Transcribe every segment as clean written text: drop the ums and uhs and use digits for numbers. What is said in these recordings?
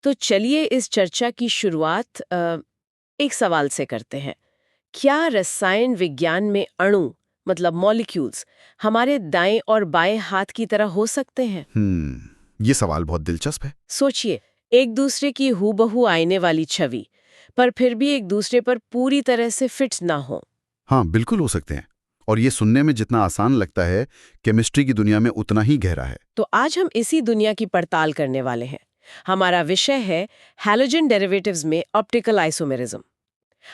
तो चलिए इस चर्चा की शुरुआत एक सवाल से करते हैं। क्या रसायन विज्ञान में अणु मतलब मॉलिक्यूल्स हमारे दाएं और बाएं हाथ की तरह हो सकते हैं? ये सवाल बहुत दिलचस्प है। सोचिए, एक दूसरे की हूबहू आईने वाली छवि, पर फिर भी एक दूसरे पर पूरी तरह से फिट ना हो। हाँ, बिल्कुल हो सकते हैं। और ये सुनने में जितना आसान लगता है, केमिस्ट्री की दुनिया में उतना ही गहरा है। तो आज हम इसी दुनिया की पड़ताल करने वाले हैं। हमारा विषय है हैलोजन डेरिवेटिव्स में ऑप्टिकल आइसोमेरिज्म।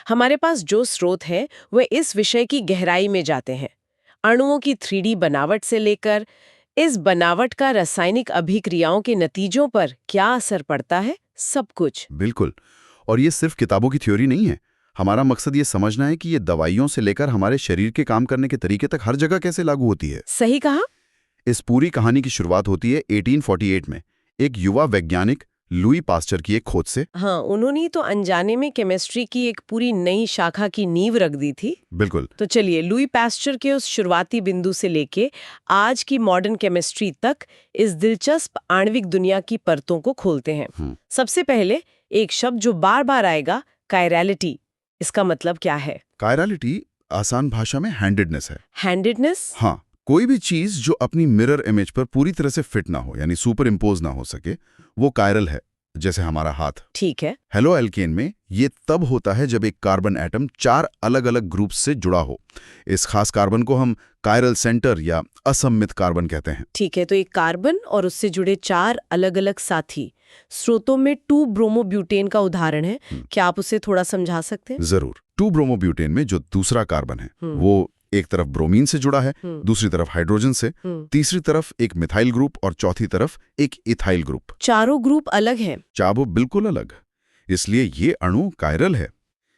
हमारे पास जो स्रोत हैं वे इस विषय की गहराई में जाते हैं, अणुओं की 3D बनावट से लेकर इस बनावट का रासायनिक अभिक्रियाओं के नतीजों पर क्या असर पड़ता है, सब कुछ। बिल्कुल। और ये सिर्फ किताबों की थ्योरी नहीं है। हमारा मकसद ये समझना है कि ये दवाइयों से लेकर हमारे शरीर के काम करने के तरीके तक हर जगह कैसे लागू होती है। सही कहा। इस पूरी कहानी की शुरुआत होती है 1848 में एक युवा वैज्ञानिक लुई पास्चर की एक खोज से। हाँ, उन्होंने तो अनजाने में केमिस्ट्री की एक पूरी नई शाखा की नींव रख दी थी। बिल्कुल। तो चलिए लुई पास्चर के उस शुरुआती बिंदु से लेके आज की मॉडर्न केमिस्ट्री तक इस दिलचस्प आणविक दुनिया की परतों को खोलते हैं। सबसे पहले एक शब्द जो बार बार आएगा, कायरलिटी। इसका मतलब क्या है? कायरलिटी आसान भाषा में हैंडेडनेस है। हैंडेडनेस? हाँ, कोई भी चीज जो अपनी मिरर इमेज पर पूरी तरह से फिट ना हो, यानी सुपर इम्पोज ना हो सके, वो कायरल है। जैसे हमारा हाथ। ठीक है। हेलो एल्केन में ये तब होता है जब एक कार्बन एटम 4 अलग अलग ग्रुप्स से जुड़ा हो। इस खास कार्बन को हम कायरल सेंटर या असममित कार्बन कहते हैं। ठीक है, तो एक कार्बन और उससे जुड़े 4 अलग अलग साथी स्रोतों में 2-ब्रोमोब्यूटेन का उदाहरण है। क्या आप उसे थोड़ा समझा सकते हैं? जरूर। 2-ब्रोमोब्यूटेन में जो दूसरा कार्बन है वो एक तरफ ब्रोमीन से जुड़ा है, दूसरी तरफ हाइड्रोजन से, तीसरी तरफ एक मिथाइल ग्रुप और चौथी तरफ एक इथाइल ग्रुप। चारों ग्रुप अलग हैं। चारों बिल्कुल अलग। इसलिए ये अणु कायरल है।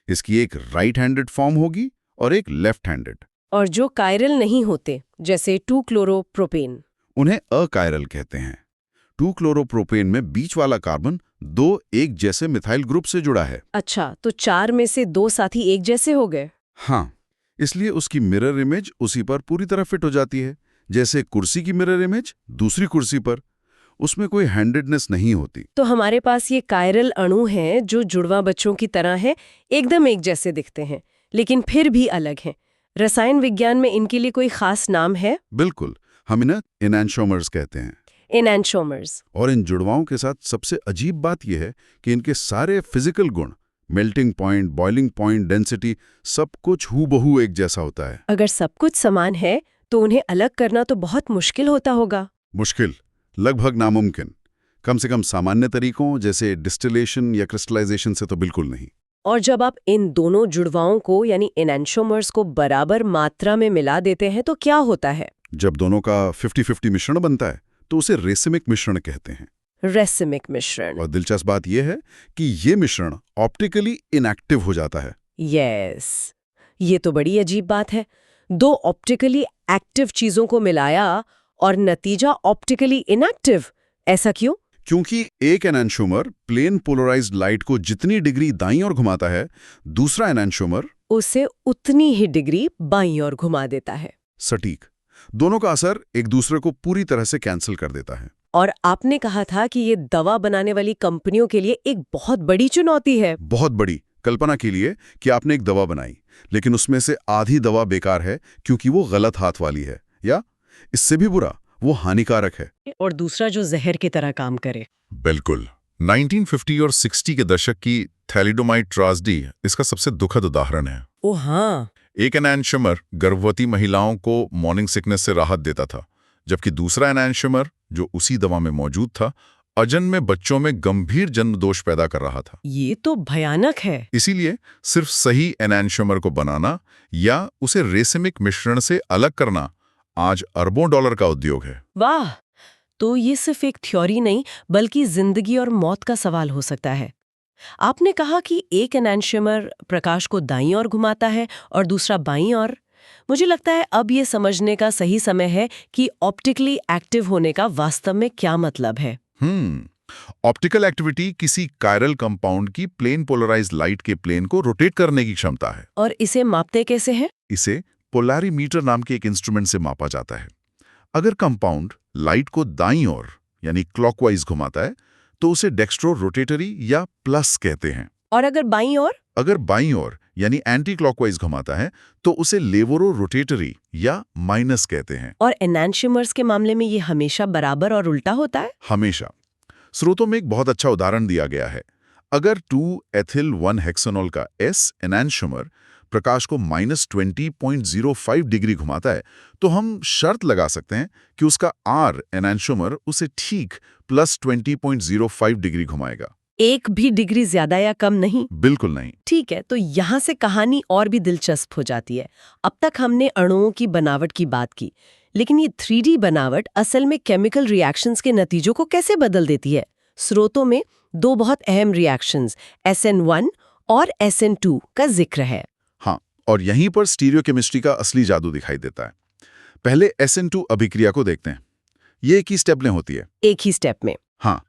इसकी एक राइट हैंडेड फॉर्म होगी और एक लेफ्ट हैंडेड। और जो कायरल नहीं होते, जैसे 2-क्लोरोप्रोपेन, उन्हें अकायरल कहते हैं। 2-क्लोरोप्रोपेन में बीच वाला कार्बन 2 एक जैसे मिथाइल ग्रुप से जुड़ा है। अच्छा, तो 4 में से 2 साथी एक जैसे हो गए। हाँ, इसलिए उसकी मिरर इमेज उसी पर पूरी तरह फिट हो जाती है। जैसे कुर्सी की मिरर इमेज दूसरी कुर्सी पर, उसमें कोई हैंडेडनेस नहीं होती। तो हमारे पास ये कायरल अणु हैं जो जुड़वा बच्चों की तरह हैं, एकदम एक जैसे दिखते हैं, लेकिन फिर भी अलग हैं। रसायन विज्ञान में इनके लिए कोई खास नाम है? बिल्कुल, हम इन्हें एनांशोमर्स कहते हैं। एनांशोमर्स। और इन जुड़वाओं के साथ सबसे अजीब बात यह है कि इनके सारे फिजिकल गुण, melting point, boiling point, density, सब कुछ हूबहू एक जैसा होता है। अगर सब कुछ समान है तो उन्हें अलग करना तो बहुत मुश्किल होता होगा। मुश्किल, लगभग नामुमकिन। कम से कम सामान्य तरीकों जैसे डिस्टिलेशन या क्रिस्टलाइजेशन से तो बिल्कुल नहीं। और जब आप इन दोनों जुड़वाओं को यानी एनांशोमर्स को बराबर मात्रा में मिला देते हैं तो क्या होता है? जब दोनों का 50-50 मिश्रण बनता है तो उसे रेसिमिक मिश्रण कहते हैं। रेसिमिक मिश्रण। और दिलचस्प बात यह है कि ये मिश्रण ऑप्टिकली इनएक्टिव हो जाता है। यस, ये तो बड़ी अजीब बात है। 2 ऑप्टिकली एक्टिव चीजों को मिलाया और नतीजा ऑप्टिकली इनएक्टिव। ऐसा क्यों? क्योंकि एक एनांशोमर प्लेन पोलराइज्ड लाइट को जितनी डिग्री दाईं ओर घुमाता है, दूसरा एनांशोमर उसे उतनी ही डिग्री बाईं ओर घुमा देता है। सटीक। दोनों का असर एक दूसरे को पूरी तरह से कैंसिल कर देता है। और आपने कहा था कि ये दवा बनाने वाली कंपनियों के लिए एक बहुत बड़ी चुनौती है। बहुत बड़ी। कल्पना के लिए कि आपने एक दवा बनाई, लेकिन उसमें से आधी दवा बेकार है क्योंकि वो गलत हाथ वाली है, या इससे भी बुरा, वो हानिकारक है। और दूसरा जो जहर की तरह काम करे। बिल्कुल। 1950 और 60 के दशक की थैलिडोमाइड ट्राजडी इसका सबसे दुखद उदाहरण है। ओ हाँ। एक एनांशोमर गर्भवती महिलाओं को मॉर्निंग सिकनेस से राहत देता था, जबकि दूसरा एनांशोमर जो उसी दवा में मौजूद था, अजन्मे बच्चों में गंभीर जन्म दोष पैदा कर रहा था। ये तो भयानक है। इसीलिए सिर्फ सही एनांशोमर को बनाना या उसे रेसिमिक मिश्रण से अलग करना आज अरबों डॉलर का उद्योग है। वाह, तो ये सिर्फ एक थ्योरी नहीं बल्कि जिंदगी और मौत का सवाल हो सकता है। आपने कहा कि एक एनांशोमर प्रकाश को दाईं ओर घुमाता है और दूसरा बाईं ओर। मुझे लगता है अब ये समझने का सही समय है कि ऑप्टिकली एक्टिव होने का वास्तव में क्या मतलब है। ऑप्टिकल एक्टिविटी किसी कायरल कंपाउंड की प्लेन पोलराइज्ड लाइट के प्लेन को रोटेट करने की क्षमता है। और इसे मापते कैसे हैं? इसे पोलैरीमीटर नाम के एक इंस्ट्रूमेंट से मापा जाता है। अगर कंपाउंड लाइट को दाईं ओर यानी क्लॉकवाइज घुमाता है तो उसे डेक्स्ट्रो रोटेटरी या प्लस कहते हैं। और अगर बाईं ओर? अगर बाईं ओर यानी एंटी क्लॉकवाइज घुमाता है तो उसे लेवोरो रोटेटरी या माइनस कहते हैं। और एनांशियमर्स के मामले में ये हमेशा बराबर और उल्टा होता है? हमेशा। स्रोतों में एक बहुत अच्छा उदाहरण दिया गया है। अगर 2-एथिल 1-हेक्सेनॉल का S एनांशियमर प्रकाश को -20.05 डिग्री घुमाता है तो हम शर्त लगा सकते हैं कि उसका R एनांशियमर उसे ठीक +20.05 डिग्री घुमाएगा। एक भी डिग्री ज्यादा या कम नहीं? बिल्कुल नहीं। ठीक है, तो यहाँ से कहानी और भी दिलचस्प हो जाती है। अब तक हमने अणुओं की बनावट की बात की, लेकिन ये 3D बनावट असल में केमिकल रिएक्शंस के नतीजों को कैसे बदल देती है? स्रोतों में दो बहुत अहम रिएक्शंस SN1 और SN2 का जिक्र है। हाँ, और यहीं पर स्टीरियोकेमिस्ट्री का असली जादू दिखाई देता है। पहले SN2 अभिक्रिया को देखते हैं। ये एक ही स्टेप में होती है। एक ही स्टेप में? हाँ,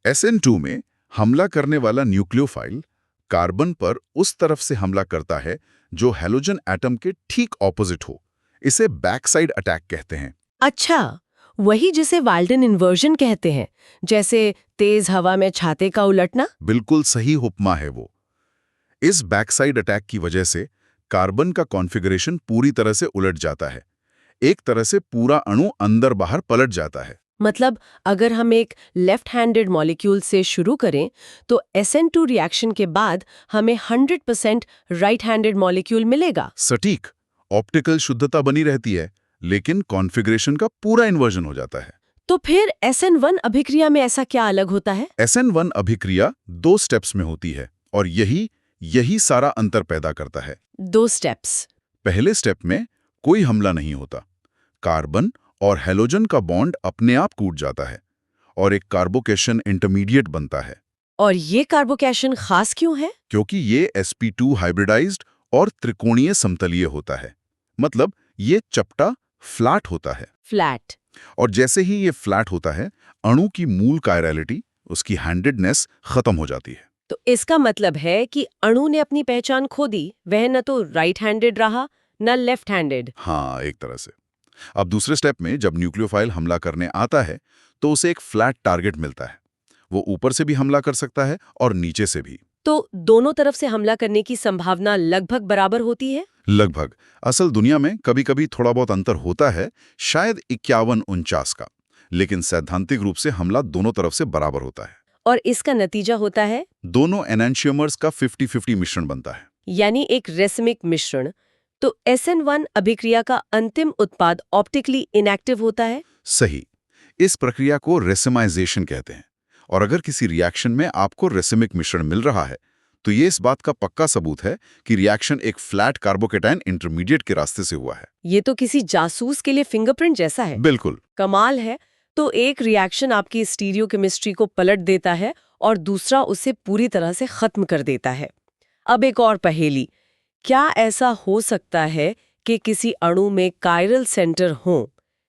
SN2 में हमला करने वाला न्यूक्लियोफाइल कार्बन पर उस तरफ से हमला करता है जो हैलोजन एटम के ठीक ऑपोजिट हो। इसे बैकसाइड अटैक कहते हैं। अच्छा, वही जिसे वाल्डन इन्वर्जन कहते हैं, जैसे तेज हवा में छाते का उलटना? बिल्कुल सही उपमा है वो। इस बैकसाइड अटैक की वजह से कार्बन का कॉन्फ़िगरेशन पूरी तरह से उलट जाता है। एक तरह से पूरा अणु अंदर बाहर पलट जाता है। मतलब अगर हम एक लेफ्ट हैंडेड मॉलिक्यूल से शुरू करें तो SN2 रिएक्शन के बाद हमें 100% राइट हैंडेड मॉलिक्यूल मिलेगा। सटीक। ऑप्टिकल शुद्धता बनी रहती है, लेकिन कॉन्फ़िगरेशन का पूरा इन्वर्जन हो जाता है। तो फिर SN1 अभिक्रिया में ऐसा क्या अलग होता है? SN1 अभिक्रिया 2 स्टेप्स में होती है और यही सारा अंतर पैदा करता है। 2 स्टेप्स? पहले स्टेप में कोई हमला नहीं होता। कार्बन और हैलोजन का बॉन्ड अपने आप टूट जाता है और एक कार्बोकेशन इंटरमीडिएट बनता है। और ये कार्बोकेशन खास क्यों है? क्योंकि ये sp2 हाइब्रिडाइज्ड और त्रिकोणीय समतलीय होता है। मतलब ये चपटा फ्लैट होता है। फ्लैट। और जैसे ही ये फ्लैट होता है, अणु की मूल कायरलिटी, उसकी हैंडेडनेस खत्म हो जाती है। तो इसका मतलब है कि अणु ने अपनी पहचान खो दी। वह न तो राइट हैंडेड रहा न लेफ्ट हैंडेड। हाँ, एक तरह से। अब दूसरे स्टेप में जब न्यूक्लियोफाइल हमला करने आता है तो उसे एक फ्लैट टारगेट मिलता है। वो ऊपर से भी हमला कर सकता है और नीचे से भी। तो दोनों तरफ से हमला करने की संभावना लगभग बराबर होती है? लगभग। असल दुनिया में कभी-कभी थोड़ा बहुत अंतर होता है, शायद 51-49 का, लेकिन सैद्धांतिक रूप से हमला दोनों तरफ से बराबर होता है। और इसका नतीजा होता है? दोनों एनांशियमर्स का 50-50 मिश्रण बनता है। यानी एक रेसिमिक मिश्रण। तो SN1 अभिक्रिया का अंतिम उत्पाद ऑप्टिकली इनएक्टिव होता है? सही। इस प्रक्रिया को रेसिमाइजेशन कहते हैं। और अगर किसी रिएक्शन में आपको रेसिमिक मिश्रण मिल रहा है तो ये इस बात का पक्का सबूत है कि रिएक्शन एक फ्लैट कार्बोकेटाइन इंटरमीडिएट के रास्ते से हुआ है। ये तो किसी जासूस के लिए फिंगरप्रिंट जैसा है। बिल्कुल। कमाल है। तो एक रिएक्शन आपकी स्टीरियोकेमिस्ट्री को पलट देता है और दूसरा उसे पूरी तरह से खत्म कर देता है। अब एक और पहेली, क्या ऐसा हो सकता है कि किसी अणु में कायरल सेंटर हो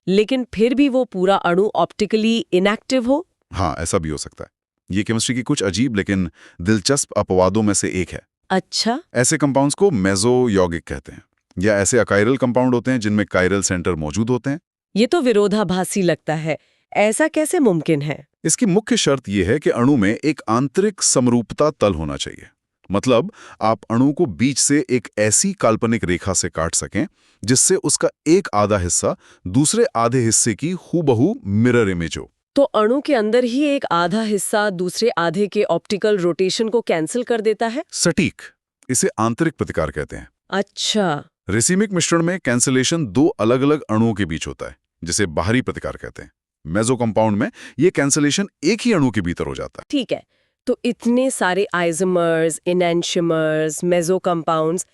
लेकिन फिर भी वो पूरा अणु ऑप्टिकली इनएक्टिव हो? हाँ, ऐसा भी हो सकता है। ये केमिस्ट्री की कुछ अजीब लेकिन दिलचस्प अपवादों में से एक है। अच्छा। ऐसे कंपाउंड्स को मेसो यौगिक कहते हैं, या ऐसे अकायरल कंपाउंड होते हैं जिनमें कायरल सेंटर मौजूद होते हैं। ये तो विरोधाभासी लगता है। ऐसा कैसे मुमकिन है? इसकी मुख्य शर्त यह है कि अणु में एक आंतरिक समरूपता तल होना चाहिए। मतलब आप अणु को बीच से एक ऐसी काल्पनिक रेखा से काट सकें जिससे उसका एक आधा हिस्सा दूसरे आधे हिस्से की हूबहू मिरर इमेज हो। तो अणु के अंदर ही एक आधा हिस्सा दूसरे आधे के ऑप्टिकल रोटेशन को कैंसिल कर देता है? सटीक। इसे आंतरिक प्रतिकार कहते हैं। अच्छा। रेसिमिक मिश्रण में कैंसिलेशन 2 अलग-अलग अणुओं के बीच होता है, जिसे बाहरी प्रतिकार कहते हैं। मेसो कंपाउंड में ये कैंसिलेशन एक ही अणु के भीतर हो जाता है। ठीक है, तो इतने सारे आइसोमर्स, एनांशियमर्स, मेसो कंपाउंड्स,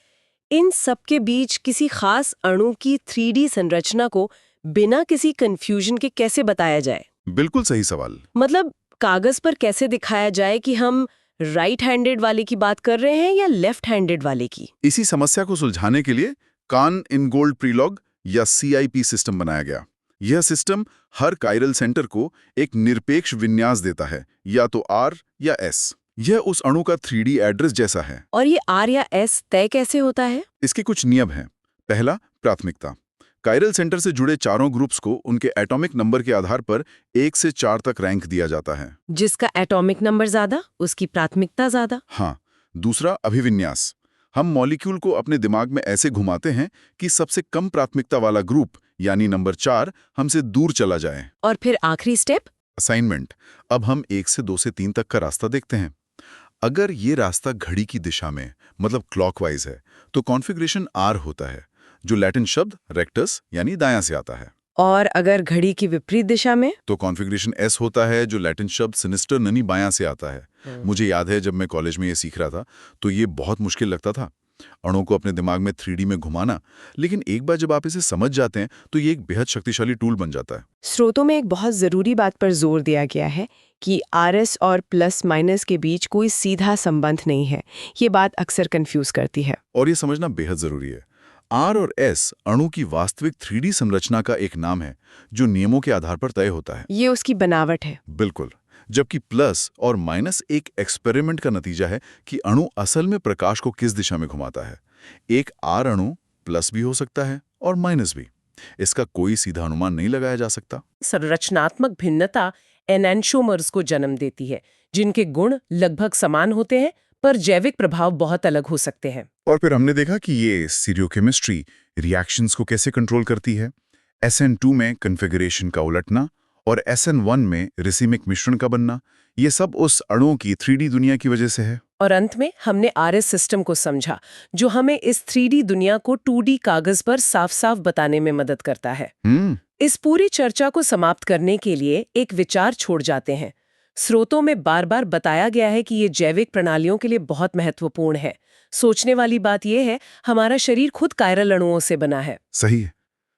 इन सब के बीच किसी खास अणु की 3D संरचना को बिना किसी कंफ्यूजन के कैसे बताया जाए? बिल्कुल सही सवाल। मतलब कागज पर कैसे दिखाया जाए कि हम राइट हैंडेड वाले की बात कर रहे हैं या लेफ्ट हैंडेड वाले की? इसी समस्या को सुलझाने के लिए कान इनगोल्ड प्रीलॉग या CIP सिस्टम बनाया गया। यह सिस्टम हर कायरल सेंटर को एक निरपेक्ष विन्यास देता है, या तो R या S। यह उस अणु का 3D एड्रेस जैसा है। और ये R या S तय कैसे होता है? इसके कुछ नियम हैं। पहला, प्राथमिकता। कायरल सेंटर से जुड़े चारों ग्रुप्स को उनके एटॉमिक नंबर के आधार पर 1 से 4 तक रैंक दिया जाता है। जिसका एटॉमिक नंबर ज्यादा, उसकी प्राथमिकता ज्यादा। हाँ, दूसरा अभिविन्यास। हम मॉलिक्यूल को अपने दिमाग में ऐसे घुमाते हैं कि सबसे कम प्राथमिकता वाला ग्रुप यानी नंबर 4 हमसे दूर चला जाए। और फिर आखिरी स्टेप असाइनमेंट। अब हम 1 से 2 से 3 तक का रास्ता देखते हैं। अगर ये रास्ता घड़ी की दिशा में मतलब क्लॉकवाइज है तो कॉन्फ़िगरेशन आर होता है, जो लैटिन शब्द रेक्टस यानी दायां से आता है। और अगर घड़ी की विपरीत दिशा में तो कॉन्फ़िगरेशन एस होता है, जो लैटिन शब्द सिनिस्टर यानी बायां से आता है। मुझे याद है जब मैं कॉलेज में ये सीख रहा था तो ये बहुत मुश्किल लगता था, अणुओं को अपने दिमाग में 3D में घुमाना। लेकिन एक बार जब आप इसे समझ जाते हैं तो ये एक बेहद शक्तिशाली टूल बन जाता है। स्रोतों में एक बहुत जरूरी बात पर जोर दिया गया है कि RS और प्लस माइनस के बीच कोई सीधा संबंध नहीं है। ये बात अक्सर कंफ्यूज करती है। और ये समझना बेहद जरूरी है। आर और एस अणु की वास्तविक 3D संरचना का एक नाम है जो नियमों के आधार पर तय होता है। ये उसकी बनावट है। बिल्कुल। जबकि प्लस और माइनस एक एक्सपेरिमेंट का नतीजा है कि अणु असल में प्रकाश को किस दिशा में घुमाता है। एक आर अणु प्लस भी हो सकता है और माइनस भी। इसका कोई सीधा अनुमान नहीं लगाया जा सकता। संरचनात्मक भिन्नता एनेंटियोमर्स को जन्म देती है, जिनके गुण लगभग समान होते हैं पर जैविक प्रभाव बहुत अलग हो सकते हैं। और फिर हमने देखा कि ये स्टीरियोकेमिस्ट्री रिएक्शंस को कैसे कंट्रोल करती है। SN2 में कॉन्फ़िगरेशन का उलटना और SN1 में रिसिमिक मिश्रण का बनना, ये सब उस अणुओं की 3D दुनिया की वजह से है। और अंत में हमने RS सिस्टम को समझा, जो हमें इस 3D दुनिया को 2D कागज पर साफ-साफ बताने में मदद करता है। इस पूरी चर्चा को समाप्त करने के लिए एक विचार छोड़ जाते हैं। स्रोतों में बार-बार बताया गया है कि ये जैविक प्रणालियों के लिए बहुत महत्वपूर्ण है। सोचने वाली बात यह है, हमारा शरीर खुद कायरल अणुओं से बना है। सही है।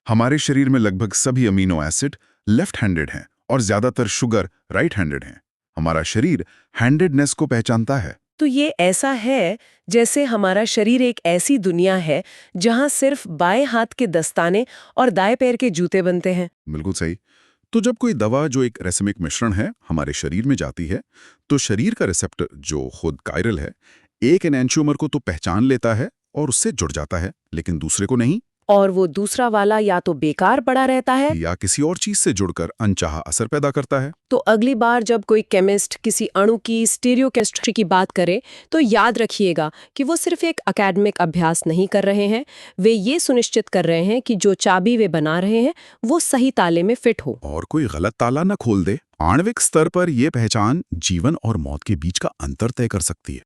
हमारे शरीर में लगभग सभी अमीनो एसिड लेफ्ट हैंडेड हैं और ज्यादातर शुगर राइट हैंडेड हैं। हमारा शरीर हैंडेडनेस को पहचानता है। तो ये ऐसा है जैसे हमारा शरीर एक ऐसी दुनिया है जहां सिर्फ बाएं हाथ के दस्ताने और दाएं पैर के जूते बनते हैं। बिल्कुल सही। तो जब कोई दवा जो एक रेसिमिक मिश्रण है हमारे शरीर में जाती है तो शरीर का रिसेप्टर जो खुद कायरल है एक एनेंटियोमर को तो पहचान लेता है और उससे जुड़ जाता है, लेकिन दूसरे को नहीं। और वो दूसरा वाला या तो बेकार पड़ा रहता है या किसी और चीज से जुड़कर अनचाहा असर पैदा करता है। तो अगली बार जब कोई केमिस्ट किसी अणु की स्टीरियोकेमिस्ट्री की बात करे तो याद रखिएगा कि वो सिर्फ एक एकेडमिक अभ्यास नहीं कर रहे हैं, वे ये सुनिश्चित कर रहे हैं कि जो चाबी वे बना रहे हैं वो सही ताले में फिट हो और कोई गलत ताला न खोल दे। आणविक स्तर पर यह पहचान जीवन और मौत के बीच का अंतर तय कर सकती है।